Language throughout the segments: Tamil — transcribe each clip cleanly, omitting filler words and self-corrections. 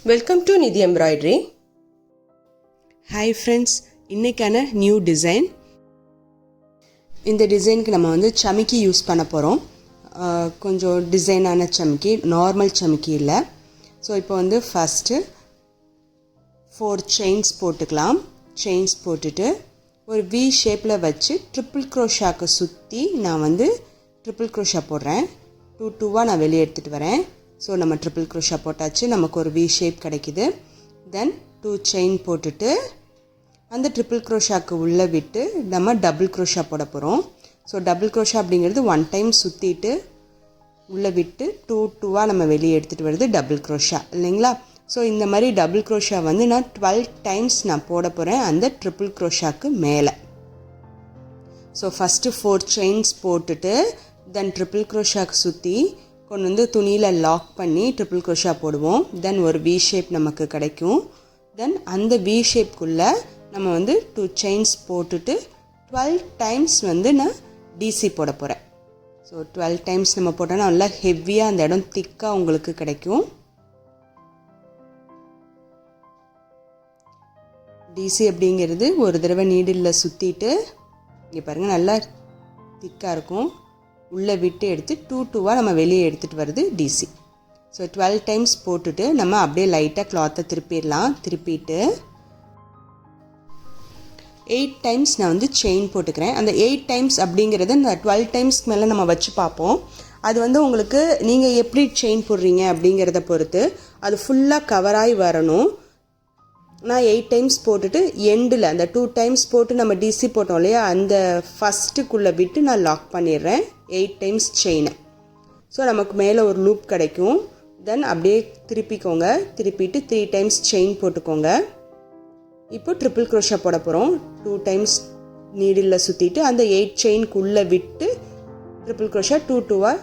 Welcome to Nidhi Embroidery. Hi friends, இன்னைக்கான நியூ டிசைன். இந்த டிசைனுக்கு நம்ம வந்து சமிக்கி யூஸ் பண்ண போகிறோம். கொஞ்சம் டிசைனான சமிக்கி, நார்மல் சமிக்கி இல்லை. ஸோ இப்போ வந்து ஃபஸ்ட்டு 4 செயின்ஸ் போட்டுக்கலாம். செயின்ஸ் போட்டுட்டு ஒரு வி ஷேப்பில் வச்சு ட்ரிபிள் க்ரோஷாக்கு சுற்றி நான் வந்து ட்ரிபிள் க்ரோஷா போடுறேன். 2 நான் வெளியே எடுத்துகிட்டு வரேன். ஸோ நம்ம ட்ரிபிள் க்ரோஷா போட்டாச்சு, நமக்கு ஒரு வி ஷேப் கிடைக்குது. தென் 2 செயின் போட்டுட்டு அந்த ட்ரிபிள் க்ரோஷாக்கு உள்ளே விட்டு நம்ம டபுள் க்ரோஷா போட போகிறோம். ஸோ டபுள் க்ரோஷா அப்படிங்கிறது 1 டைம் சுற்றிட்டு உள்ளே விட்டு 2 நம்ம வெளியே எடுத்துகிட்டு வருது டபுள் க்ரோஷா இல்லைங்களா. ஸோ இந்த மாதிரி டபுள் க்ரோஷா வந்து நான் 12 டைம்ஸ் நான் போட போகிறேன் அந்த ட்ரிபிள் க்ரோஷாக்கு மேலே. ஸோ ஃபஸ்ட்டு 4 செயின்ஸ் போட்டுட்டு தென் ட்ரிபிள் க்ரோஷாக்கு சுற்றி கொண்டு வந்து துணியில் லாக் பண்ணி ட்ரிபிள் க்ரோஷா போடுவோம். தென் ஒரு வி ஷேப் நமக்கு கிடைக்கும். தென் அந்த வி ஷேப்குள்ளே நம்ம வந்து 2 செயின்ஸ் போட்டுட்டு 12 டைம்ஸ் வந்து நான் டிசி போட போகிறேன். ஸோ 12 டைம்ஸ் நம்ம போட்டோன்னா நல்லா ஹெவியாக அந்த இடம் திக்காக உங்களுக்கு கிடைக்கும். டிசி அப்படிங்கிறது ஒரு தடவை நீடில் சுற்றிட்டு இங்கே பாருங்கள் நல்லா திக்காக இருக்கும். உள்ளே விட்டு எடுத்து 2 நம்ம வெளியே எடுத்துகிட்டு வருது டிசி. ஸோ 12 டைம்ஸ் போட்டுட்டு நம்ம அப்படியே லைட்டாக கிளாத்தை திருப்பிடலாம். திருப்பிட்டு 8 டைம்ஸ் நான் வந்து செயின் போட்டுக்கிறேன். அந்த 8 டைம்ஸ் அப்படிங்கிறது இந்த 12 டைம்ஸ்க்கு மேலே நம்ம வச்சு பார்ப்போம். அது வந்து உங்களுக்கு நீங்கள் எப்படி செயின் போடுறீங்க அப்படிங்கிறத பொறுத்து அது ஃபுல்லாக கவராகி வரணும். நான் 8 டைம்ஸ் போட்டுட்டு எண்டில் அந்த 2 டைம்ஸ் போட்டு நம்ம டிசி போட்டோம் இல்லையா, அந்த ஃபஸ்ட்டுக்குள்ளே விட்டு நான் லாக் பண்ணிடுறேன் 8 டைம்ஸ் செயினை. ஸோ நமக்கு மேலே ஒரு லூப் கிடைக்கும். தென் அப்படியே திருப்பிக்கோங்க. திருப்பிட்டு 3 டைம்ஸ் செயின் போட்டுக்கோங்க. இப்போ ட்ரிபிள் க்ரோஷா போட போகிறோம். 2 டைம்ஸ் நீடில் சுற்றிட்டு அந்த 8 செயின்குள்ளே விட்டு ட்ரிபிள் க்ரோஷா 2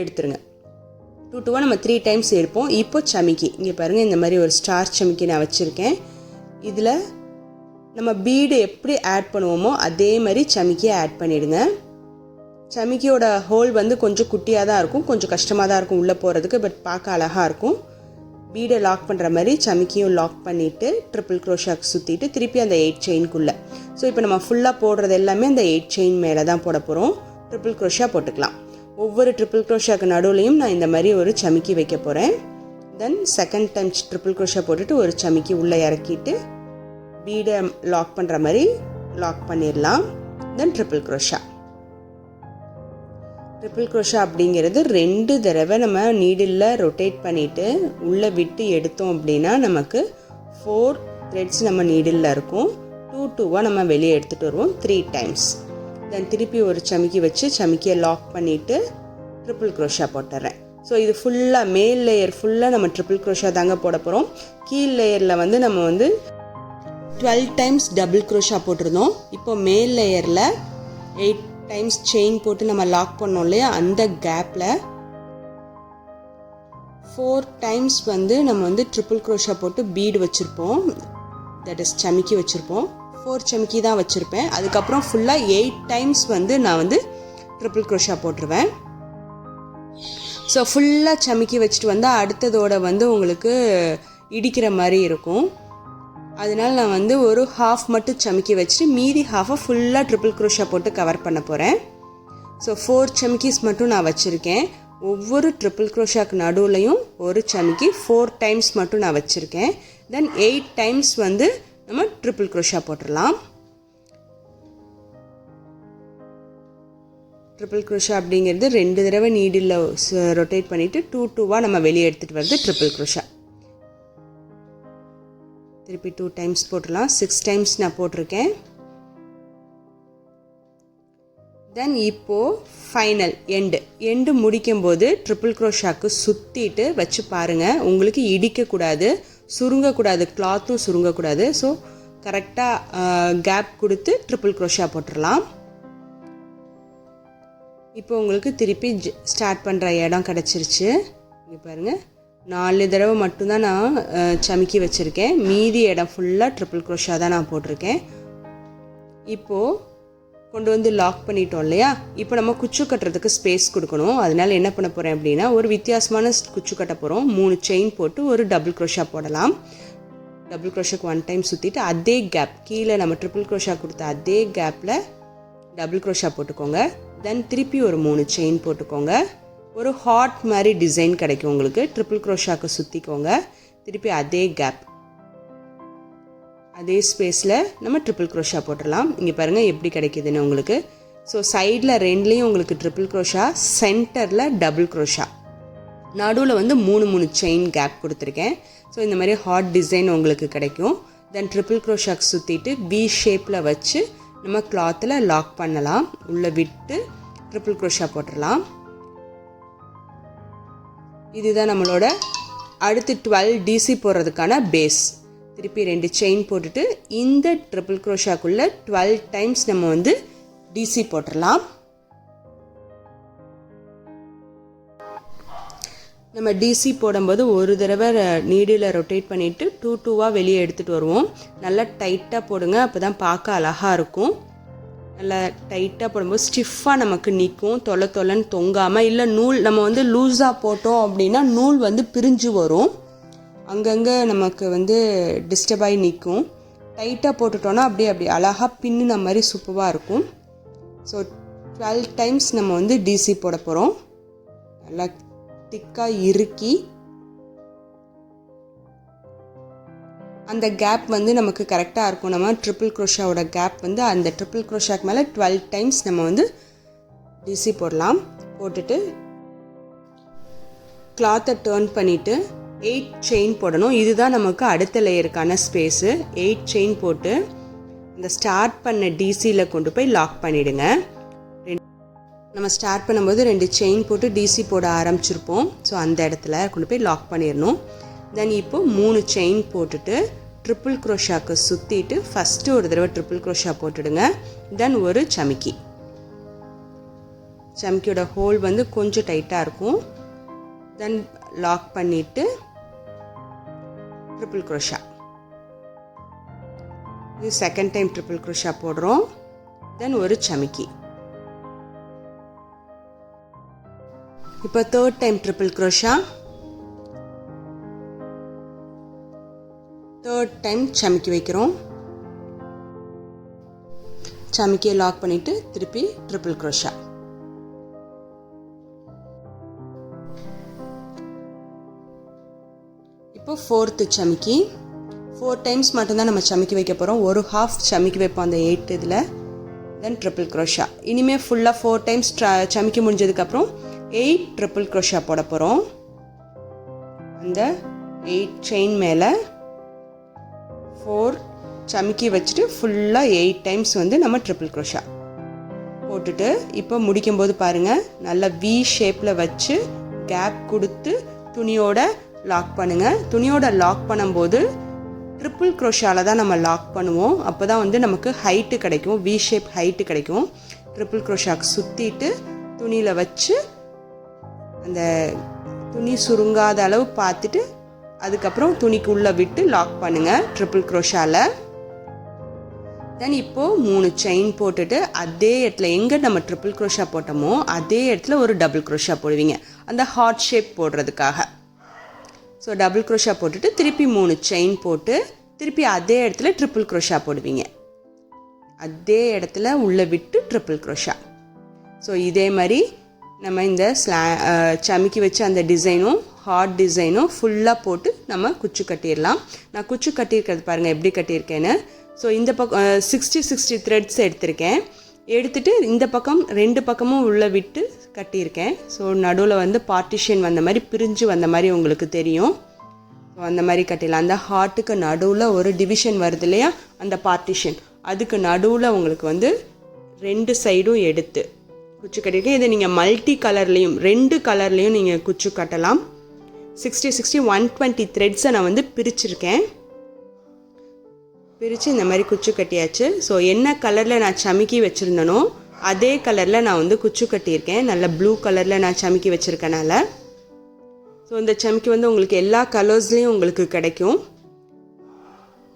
எடுத்துருங்க. 2 நம்ம 3 டைம்ஸ் எடுப்போம். இப்போ சமிக்கி இங்கே பாருங்கள், இந்த மாதிரி ஒரு ஸ்டார் சமிக்கி நான் வச்சுருக்கேன். இதில் நம்ம பீடு எப்படி ஆட் பண்ணுவோமோ அதே மாதிரி சமிக்கியை ஆட் பண்ணிவிடுங்க. சமிக்கியோட ஹோல் வந்து கொஞ்சம் குட்டியாக தான் இருக்கும், கொஞ்சம் கஷ்டமாக தான் இருக்கும் உள்ளே போகிறதுக்கு, பட் பார்க்க அழகாக இருக்கும். பீடை லாக் பண்ணுற மாதிரி சமிக்கியும் லாக் பண்ணிவிட்டு ட்ரிபிள் க்ரோஷாக்கு சுற்றிட்டு திருப்பி அந்த 8 செயின்குள்ளே. ஸோ இப்போ நம்ம ஃபுல்லாக போடுறது எல்லாமே அந்த 8 செயின் மேலே தான் போட போகிறோம். ட்ரிபிள் க்ரோஷா போட்டுக்கலாம். ஒவ்வொரு ட்ரிபிள் க்ரோஷாக்கு நடுவுலையும் நான் இந்த மாதிரி ஒரு சமிக்கி வைக்க போகிறேன். Then second time triple crochet போட்டுட்டு ஒரு சமிக்கி உள்ளே இறக்கிட்டு பீடை லாக் பண்ணுற மாதிரி லாக் பண்ணிடலாம். தென் ட்ரிபிள் க்ரோஷா. ட்ரிபிள் க்ரோஷா அப்படிங்கிறது 2 தடவை நம்ம நீடில் ரொட்டேட் பண்ணிவிட்டு உள்ளே விட்டு எடுத்தோம் அப்படின்னா நமக்கு 4 த்ரெட்ஸ் நம்ம நீடில் இருக்கும். 2 நம்ம வெளியே எடுத்துகிட்டு வருவோம் 3 டைம்ஸ். தென் திருப்பி ஒரு சமிக்கி வச்சு சமிக்கியை லாக் பண்ணிவிட்டு ட்ரிபிள் க்ரோஷா போட்டுறேன். ஸோ இது ஃபுல்லாக மேல் லேயர் ஃபுல்லாக நம்ம ட்ரிபிள் க்ரோஷா தாங்க போட போகிறோம். கீழ் லேயரில் வந்து நம்ம வந்து 12 டைம்ஸ் டபுள் க்ரோஷா போட்டிருந்தோம். இப்போ மேல் லேயரில் 8 டைம்ஸ் செயின் போட்டு நம்ம லாக் பண்ணோம் இல்லையா, அந்த கேப்பில் 4 டைம்ஸ் வந்து நம்ம வந்து ட்ரிபிள் க்ரோஷா போட்டு பீடு வச்சுருப்போம். தட் இஸ் சமிக்கி வச்சுருப்போம். 4 சமிக்கி தான் வச்சுருப்பேன். அதுக்கப்புறம் ஃபுல்லாக 8 டைம்ஸ் வந்து நான் வந்து ட்ரிபிள் க்ரோஷா போட்டுருவேன். ஸோ ஃபுல்லாக சமிக்கி வச்சுட்டு வந்தால் அடுத்ததோட வந்து உங்களுக்கு இடிக்கிற மாதிரி இருக்கும். அதனால் நான் வந்து ஒரு ஹாஃப் மட்டும் சமிக்கி வச்சுட்டு மீதி ஹாஃபை ஃபுல்லாக ட்ரிபிள் க்ரோஷா போட்டு கவர் பண்ண போகிறேன். ஸோ 4 சமிக்கிஸ் மட்டும் நான் வச்சுருக்கேன். ஒவ்வொரு ட்ரிபிள் க்ரோஷாக்கு நடுவுலையும் ஒரு சமிக்கி 4 டைம்ஸ் மட்டும் நான் வச்சுருக்கேன். தென் 8 டைம்ஸ் வந்து நம்ம ட்ரிபிள் க்ரோஷா போட்டுடலாம். ட்ரிபிள் க்ரோஷா அப்படிங்கிறது 2 தடவை நீடில் ரொட்டேட் பண்ணிவிட்டு 2 நம்ம வெளியே எடுத்துகிட்டு வருது ட்ரிபிள் க்ரோஷா. திருப்பி 2 டைம்ஸ் போட்டுடலாம். 6 டைம்ஸ் நான் போட்டிருக்கேன். தென் இப்போது ஃபைனல் எண்டு முடிக்கும்போது ட்ரிபிள் க்ரோஷாக்கு சுற்றிட்டு வச்சு பாருங்கள். உங்களுக்கு இடிக்கக்கூடாது, சுருங்கக்கூடாது, கிளாத்தும் சுருங்கக்கூடாது. ஸோ கரெக்டாக கேப் கொடுத்து ட்ரிபிள் க்ரோஷா போட்டுடலாம். இப்போ உங்களுக்கு திருப்பி ஸ்டார்ட் பண்ணுற இடம் கிடச்சிருச்சு. இங்கே பாருங்கள், 4 தடவை மட்டும்தான் நான் சமிக்கி வச்சுருக்கேன். மீதி இடம் ஃபுல்லாக ட்ரிபிள் க்ரோஷா தான் நான் போட்டிருக்கேன். இப்போது கொண்டு வந்து லாக் பண்ணிட்டோம் இல்லையா? இப்போ நம்ம குச்சு கட்டுறதுக்கு ஸ்பேஸ் கொடுக்கணும். அதனால் என்ன பண்ண போகிறேன் அப்படின்னா, ஒரு வித்தியாசமான குச்சு கட்ட போகிறோம். 3 செயின் போட்டு ஒரு டபுள் க்ரோஷா போடலாம். டபுள் க்ரோஷாக்கு 1 டைம் சுற்றிட்டு அதே கேப், கீழே நம்ம ட்ரிபிள் க்ரோஷா கொடுத்த அதே கேப்பில் டபுள் க்ரோஷா போட்டுக்கோங்க. தென் திருப்பி ஒரு 3 செயின் போட்டுக்கோங்க. ஒரு ஹார்ட் மாதிரி டிசைன் கிடைக்கும் உங்களுக்கு. ட்ரிபிள் க்ரோஷாக்கு சுற்றிக்கோங்க. திருப்பி அதே கேப், அதே ஸ்பேஸில் நம்ம ட்ரிபிள் க்ரோஷா போட்டுடலாம். இங்கே பாருங்கள் எப்படி கிடைக்கிதுன்னு உங்களுக்கு. ஸோ சைடில் ரெண்டுலேயும் உங்களுக்கு ட்ரிபிள் க்ரோஷா, சென்டரில் டபுள் க்ரோஷா, நடுவில் வந்து 3 செயின் கேப் கொடுத்துருக்கேன். ஸோ இந்த மாதிரி ஹார்ட் டிசைன் உங்களுக்கு கிடைக்கும். தென் ட்ரிபிள் க்ரோஷாக்கு சுற்றிட்டு வி ஷேப்பில் வச்சு நம்ம கிளாத்தில் லாக் பண்ணலாம். உள்ளே விட்டு ட்ரிபிள் க்ரோஷா போட்டுடலாம். இதுதான் நம்மளோட அடுத்து 12 டிசி போடுறதுக்கான பேஸ். திருப்பி 2 செயின் போட்டுட்டு இந்த ட்ரிபிள் க்ரோஷாக்குள்ளே 12 டைம்ஸ் நம்ம வந்து டிசி போட்டுடலாம். நம்ம டிசி போடும்போது ஒரு தடவை நீடில் ரொட்டேட் பண்ணிவிட்டு 2 வெளியே எடுத்துகிட்டு வருவோம். நல்லா டைட்டாக போடுங்க, அப்போ தான் பார்க்க அழகாக இருக்கும். நல்லா டைட்டாக போடும்போது ஸ்டிஃபாக நமக்கு நிற்கும், தொலைன்னு தொங்காமல். இல்லை நூல் நம்ம வந்து லூஸாக போட்டோம் அப்படின்னா நூல் வந்து பிரிஞ்சு வரும், அங்கங்கே நமக்கு வந்து டிஸ்டர்ப் ஆகி நிற்கும். டைட்டாக போட்டுட்டோன்னா அப்படி அழகாக பின்னுன மாதிரி சூப்பராக இருக்கும். ஸோ 12 டைம்ஸ் நம்ம வந்து டிசி போட போகிறோம். நல்லா திக்காக இறுக்கி அந்த கேப் வந்து நமக்கு கரெக்டாக இருக்கும். நம்ம ட்ரிபிள் க்ரோஷாவோட கேப் வந்து அந்த ட்ரிபிள் க்ரோஷாக்கு மேலே 12 டைம்ஸ் நம்ம வந்து டிசி போடலாம். போட்டுட்டு கிளாத்தை டர்ன் பண்ணிவிட்டு 8 செயின் போடணும். இதுதான் நமக்கு அடுத்த லேயருக்கான ஸ்பேஸு. 8 செயின் போட்டு இந்த ஸ்டார்ட் பண்ண டிசியில் கொண்டு போய் லாக் பண்ணிவிடுங்க. நம்ம ஸ்டார்ட் பண்ணும்போது 2 செயின் போட்டு டிசி போட ஆரம்பிச்சிருப்போம். ஸோ அந்த இடத்துல கொண்டு போய் லாக் பண்ணிடணும். தென் இப்போது 3 செயின் போட்டுட்டு ட்ரிபிள் க்ரோஷாக்கு சுற்றிட்டு ஃபஸ்ட்டு ஒரு தடவை ட்ரிபிள் க்ரோஷா போட்டுடுங்க. தென் ஒரு சமிக்கி. சமிக்கியோட ஹோல் வந்து கொஞ்சம் டைட்டாக இருக்கும். தென் லாக் பண்ணிவிட்டு ட்ரிபிள் க்ரோஷா. இது செகண்ட் டைம் ட்ரிபிள் க்ரோஷா போடுறோம். தென் ஒரு சமிக்கி. இப்போ third time triple crochet, third time சமிக்கி வைக்கிறோம். சமிக்கியை லாக் பண்ணிவிட்டு திருப்பி ட்ரிபிள் க்ரோஷா. இப்போ ஃபோர்த்து சமிக்கி. 4 டைம்ஸ் மட்டும்தான் நம்ம சமிக்கி வைக்க போகிறோம். ஒரு ஹாஃப் சமிக்கி வைப்போம் அந்த 8 இதில். தென் ட்ரிபிள் க்ரோஷா. இனிமேல் ஃபுல்லாக 4 டைம்ஸ் சமிக்கி முடிஞ்சதுக்கப்புறம் 8 ட்ரிபிள் க்ரோஷா போட போகிறோம். அந்த 8 செயின் மேலே 4 சமிக்கி வச்சுட்டு ஃபுல்லாக 8 டைம்ஸ் வந்து நம்ம ட்ரிபிள் க்ரோஷா போட்டுட்டு இப்போ முடிக்கும்போது பாருங்கள், நல்லா வி ஷேப்பில் வச்சு கேப் கொடுத்து துணியோட லாக் பண்ணுங்கள். துணியோட லாக் பண்ணும்போது ட்ரிபிள் க்ரோஷாவில் தான் நம்ம லாக் பண்ணுவோம். அப்போ தான் வந்து நமக்கு ஹைட்டு கிடைக்கும், வி ஷேப் ஹைட்டு கிடைக்கும். ட்ரிபிள் க்ரோஷாக்கு சுற்றிட்டு துணியில் வச்சு அந்த துணி சுருங்காத அளவு பார்த்துட்டு அதுக்கப்புறம் துணிக்கு உள்ளே விட்டு லாக் பண்ணுங்கள் ட்ரிபிள் க்ரோஷாவில். தென் இப்போது 3 செயின் போட்டுட்டு அதே இடத்துல எங்கே நம்ம ட்ரிபிள் க்ரோஷா போட்டோமோ அதே இடத்துல ஒரு டபுள் க்ரோஷா போடுவீங்க, அந்த ஹார்ட் ஷேப் போடுறதுக்காக. ஸோ டபுள் க்ரோஷா போட்டுட்டு திருப்பி 3 செயின் போட்டு திருப்பி அதே இடத்துல ட்ரிபிள் க்ரோஷா போடுவீங்க. அதே இடத்துல உள்ளே விட்டு ட்ரிபிள் க்ரோஷா. ஸோ இதே மாதிரி நம்ம இந்த சமிக்கி வச்சு அந்த டிசைனும் ஹார்ட் டிசைனும் ஃபுல்லாக போட்டு நம்ம குச்சு கட்டிடலாம். நான் குச்சு கட்டியிருக்கிறது பாருங்கள் எப்படி கட்டியிருக்கேன்னு. ஸோ இந்த பக்கம் 60 த்ரெட்ஸ் எடுத்திருக்கேன். எடுத்துகிட்டு இந்த பக்கம் 2 பக்கமும் உள்ளே விட்டு கட்டியிருக்கேன். ஸோ நடுவில் வந்து பார்ட்டிஷன் வந்த மாதிரி பிரிஞ்சு வந்த மாதிரி உங்களுக்கு தெரியும். ஸோ அந்த மாதிரி கட்டிடலாம். அந்த ஹார்ட்டுக்கு நடுவில் ஒரு டிவிஷன் வருது இல்லையா, அந்த பார்ட்டிஷன், அதுக்கு நடுவில் உங்களுக்கு வந்து 2 சைடும் எடுத்து குச்சு கட்டியிருக்கேன். இதை நீங்கள் மல்டி கலர்லேயும் 2 கலர்லேயும் நீங்கள் குச்சு கட்டலாம். 60 120 த்ரெட்ஸை நான் வந்து பிரிச்சிருக்கேன். பிரித்து இந்த மாதிரி குச்சு கட்டியாச்சு. ஸோ என்ன கலரில் நான் சமிக்கி வச்சுருந்தனோ அதே கலரில் நான் வந்து குச்சு கட்டியிருக்கேன். நல்ல ப்ளூ கலரில் நான் சமிக்கி வச்சுருக்கனால. ஸோ இந்த சமிக்கி வந்து உங்களுக்கு எல்லா கலர்ஸ்லேயும் உங்களுக்கு கிடைக்கும்.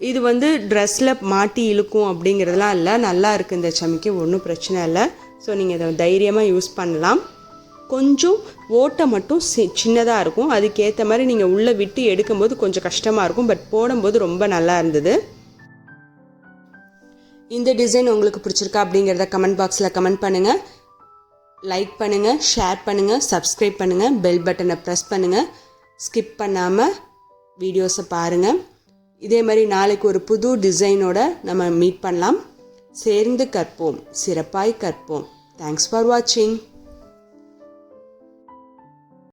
இது வந்து ட்ரெஸ்ஸில் மாட்டி இழுக்கும் அப்படிங்கிறதுலாம் இல்லை, நல்லா இருக்குது இந்த சமிக்கி, ஒன்றும் பிரச்சனை இல்லை. ஸோ நீங்கள் இதை தைரியமாக யூஸ் பண்ணலாம். கொஞ்சம் ஓட்டை மட்டும் சின்னதாக இருக்கும், அதுக்கேற்ற மாதிரி நீங்கள் உள்ளே விட்டு எடுக்கும்போது கொஞ்சம் கஷ்டமாக இருக்கும். பட் போடும்போது ரொம்ப நல்லா இருந்தது. இந்த டிசைன் உங்களுக்கு பிடிச்சிருக்கா அப்படிங்கிறத கமெண்ட் பாக்ஸில் கமெண்ட் பண்ணுங்கள். லைக் பண்ணுங்கள், ஷேர் பண்ணுங்கள், சப்ஸ்கிரைப் பண்ணுங்கள், பெல் பட்டனை ப்ரெஸ் பண்ணுங்கள். ஸ்கிப் பண்ணாமல் வீடியோஸை பாருங்கள். இதே மாதிரி நாளைக்கு ஒரு புது டிசைனோட நம்ம மீட் பண்ணலாம். சேர்ந்து கற்போம், சிறப்பாய் கற்போம். தேங்க்ஸ் ஃபார் வாட்சிங்.